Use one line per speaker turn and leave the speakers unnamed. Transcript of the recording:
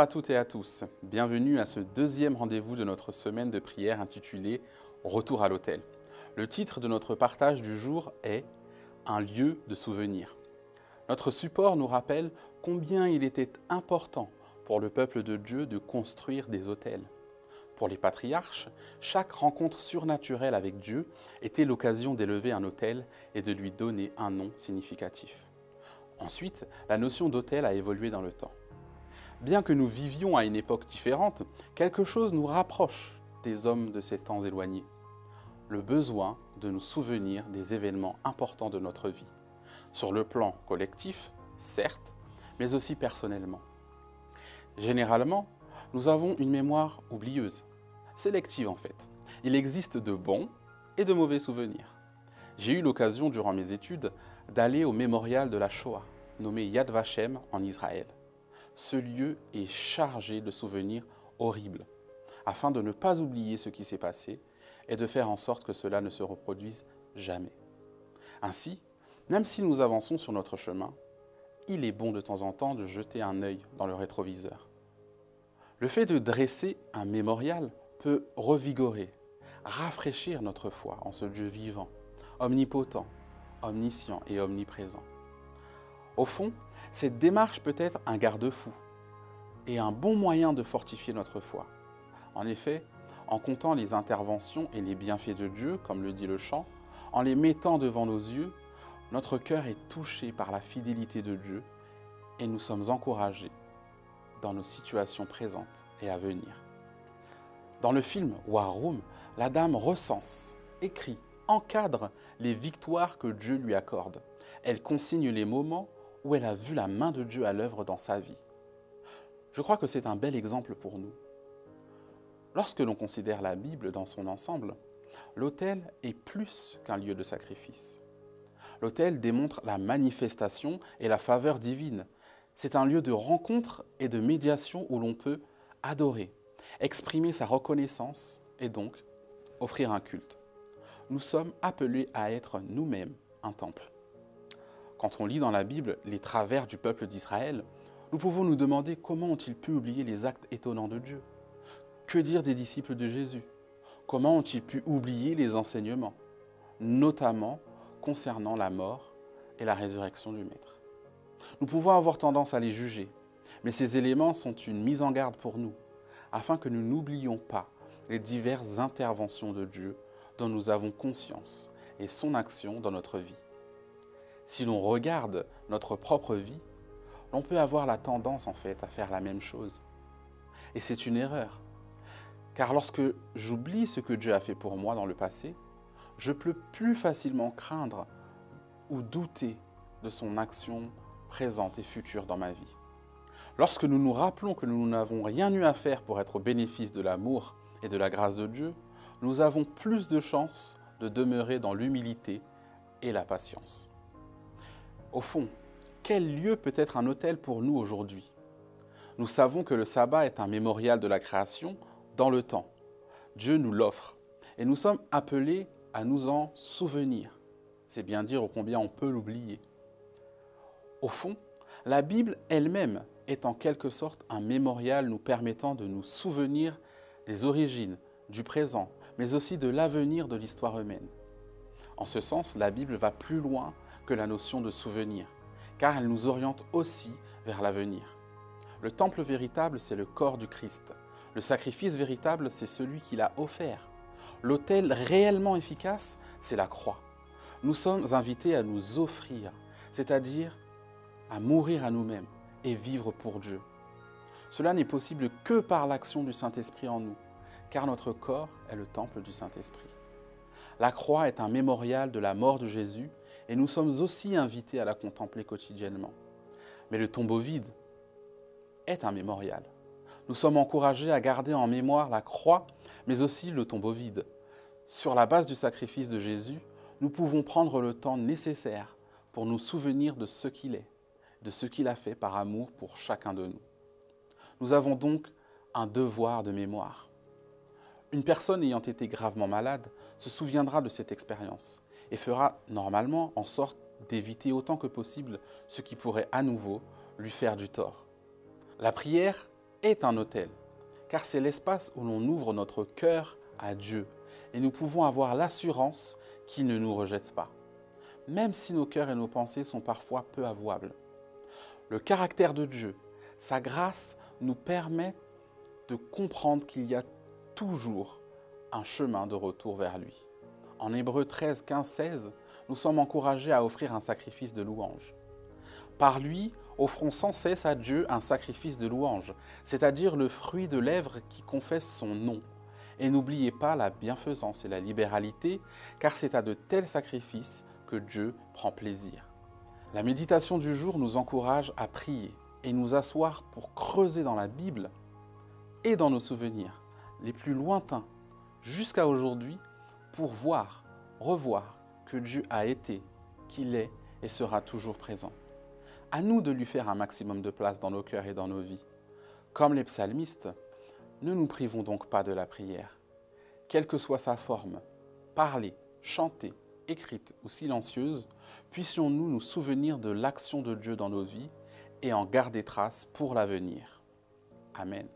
toutes et à tous, bienvenue à ce deuxième rendez-vous de notre semaine de prière intitulée « Retour à l'autel ». Le titre de notre partage du jour est « Un lieu de souvenir ». Notre support nous rappelle combien il était important pour le peuple de Dieu de construire des autels. Pour les patriarches, chaque rencontre surnaturelle avec Dieu était l'occasion d'élever un autel et de lui donner un nom significatif. Ensuite, la notion d'autel a évolué dans le temps. Bien que nous vivions à une époque différente, quelque chose nous rapproche des hommes de ces temps éloignés. Le besoin de nous souvenir des événements importants de notre vie. Sur le plan collectif, certes, mais aussi personnellement. Généralement, nous avons une mémoire oublieuse, sélective en fait. Il existe de bons et de mauvais souvenirs. J'ai eu l'occasion durant mes études d'aller au mémorial de la Shoah, nommé Yad Vashem en Israël. Ce lieu est chargé de souvenirs horribles, afin de ne pas oublier ce qui s'est passé et de faire en sorte que cela ne se reproduise jamais. Ainsi, même si nous avançons sur notre chemin, il est bon de temps en temps de jeter un œil dans le rétroviseur. Le fait de dresser un mémorial peut revigorer, rafraîchir notre foi en ce Dieu vivant, omnipotent, omniscient et omniprésent. Au fond, cette démarche peut être un garde-fou et un bon moyen de fortifier notre foi. En effet, en comptant les interventions et les bienfaits de Dieu, comme le dit le chant, en les mettant devant nos yeux, notre cœur est touché par la fidélité de Dieu et nous sommes encouragés dans nos situations présentes et à venir. Dans le film War Room, la dame recense, écrit, encadre les victoires que Dieu lui accorde. Elle consigne les moments où elle a vu la main de Dieu à l'œuvre dans sa vie. Je crois que c'est un bel exemple pour nous. Lorsque l'on considère la Bible dans son ensemble, l'autel est plus qu'un lieu de sacrifice. L'autel démontre la manifestation et la faveur divine. C'est un lieu de rencontre et de médiation où l'on peut adorer, exprimer sa reconnaissance et donc offrir un culte. Nous sommes appelés à être nous-mêmes un temple. Quand on lit dans la Bible les travers du peuple d'Israël, nous pouvons nous demander comment ont-ils pu oublier les actes étonnants de Dieu? Que dire des disciples de Jésus? Comment ont-ils pu oublier les enseignements, notamment concernant la mort et la résurrection du Maître? Nous pouvons avoir tendance à les juger, mais ces éléments sont une mise en garde pour nous, afin que nous n'oublions pas les diverses interventions de Dieu dont nous avons conscience et son action dans notre vie. Si l'on regarde notre propre vie, on peut avoir la tendance en fait à faire la même chose. Et c'est une erreur. Car lorsque j'oublie ce que Dieu a fait pour moi dans le passé, je peux plus facilement craindre ou douter de son action présente et future dans ma vie. Lorsque nous nous rappelons que nous n'avons rien eu à faire pour être au bénéfice de l'amour et de la grâce de Dieu, nous avons plus de chances de demeurer dans l'humilité et la patience. Au fond, quel lieu peut être un autel pour nous aujourd'hui? Nous savons que le sabbat est un mémorial de la création dans le temps. Dieu nous l'offre et nous sommes appelés à nous en souvenir. C'est bien dire combien on peut l'oublier. Au fond, la Bible elle-même est en quelque sorte un mémorial nous permettant de nous souvenir des origines, du présent, mais aussi de l'avenir de l'histoire humaine. En ce sens, la Bible va plus loin que la notion de souvenir, car elle nous oriente aussi vers l'avenir. Le temple véritable, c'est le corps du Christ. Le sacrifice véritable, c'est celui qu'il a offert. L'autel réellement efficace, c'est la croix. Nous sommes invités à nous offrir, c'est-à-dire à mourir à nous-mêmes et vivre pour Dieu. Cela n'est possible que par l'action du Saint-Esprit en nous, car notre corps est le temple du Saint-Esprit. La croix est un mémorial de la mort de Jésus et nous sommes aussi invités à la contempler quotidiennement. Mais le tombeau vide est un mémorial. Nous sommes encouragés à garder en mémoire la croix, mais aussi le tombeau vide. Sur la base du sacrifice de Jésus, nous pouvons prendre le temps nécessaire pour nous souvenir de ce qu'il est, de ce qu'il a fait par amour pour chacun de nous. Nous avons donc un devoir de mémoire. Une personne ayant été gravement malade se souviendra de cette expérience et fera normalement en sorte d'éviter autant que possible ce qui pourrait à nouveau lui faire du tort. La prière est un autel, car c'est l'espace où l'on ouvre notre cœur à Dieu et nous pouvons avoir l'assurance qu'il ne nous rejette pas, même si nos cœurs et nos pensées sont parfois peu avouables. Le caractère de Dieu, sa grâce nous permet de comprendre qu'il y a toujours un chemin de retour vers lui. En Hébreux 13, 15, 16, nous sommes encouragés à offrir un sacrifice de louange. Par lui, offrons sans cesse à Dieu un sacrifice de louange, c'est-à-dire le fruit de lèvres qui confesse son nom. Et n'oubliez pas la bienfaisance et la libéralité, car c'est à de tels sacrifices que Dieu prend plaisir. La méditation du jour nous encourage à prier et nous asseoir pour creuser dans la Bible et dans nos souvenirs les plus lointains jusqu'à aujourd'hui pour voir, revoir que Dieu a été, qu'il est et sera toujours présent. À nous de lui faire un maximum de place dans nos cœurs et dans nos vies. Comme les psalmistes, ne nous privons donc pas de la prière. Quelle que soit sa forme, parlée, chantée, écrite ou silencieuse, puissions-nous nous souvenir de l'action de Dieu dans nos vies et en garder trace pour l'avenir. Amen.